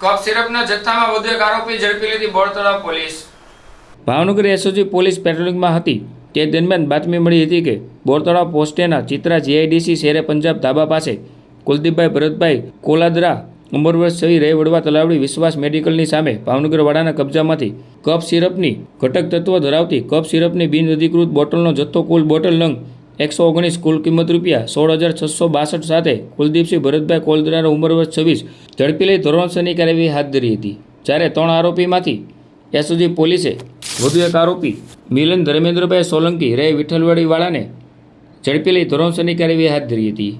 કફ સિરપના જથ્થામાં વધુ એક આરોપી ઝડપી લીધી બોર તળાવ પોલીસ। ભાવનગર એસઓજી પોલીસ પેટ્રોલિંગમાં હતી તે દરમિયાન બાતમી મળી હતી કે બોર તળાવ પોસ્ટેના ચિત્રા જીઆઈડીસી શેરે પંજાબ ધાબા પાસે કુલદીપભાઈ ભરતભાઈ કોલાદરા ઉંમર વર્ષ 6 રહે વડવા તલાવડી વિશ્વાસ મેડિકલની સામે ભાવનગરવાડાના કબજામાંથી કફ સિરપની ઘટક તત્વ ધરાવતી કફ સિરપની બિન અધિકૃત બોટલનો જથ્થો કુલ બોટલ નંગ 119 કુલ કિંમત ₹16,662 સાથે કુલદીપસિંહ ભરતભાઈ કોલાદરા ઉંમર વર્ષ 26 ઝડપી લઈ ધોરણસરની કાર્યવાહી હાથ ધરી હતી। જ્યારે 3 આરોપીમાંથી એસઓજી પોલીસે વધુ એક આરોપી મિલન ધર્મેન્દ્રભાઈ સોલંકી રહે વિઠ્ઠલવાડીવાળાને ઝડપી લઈ ધોરણસરની કાર્યવાહી હાથ ધરી હતી।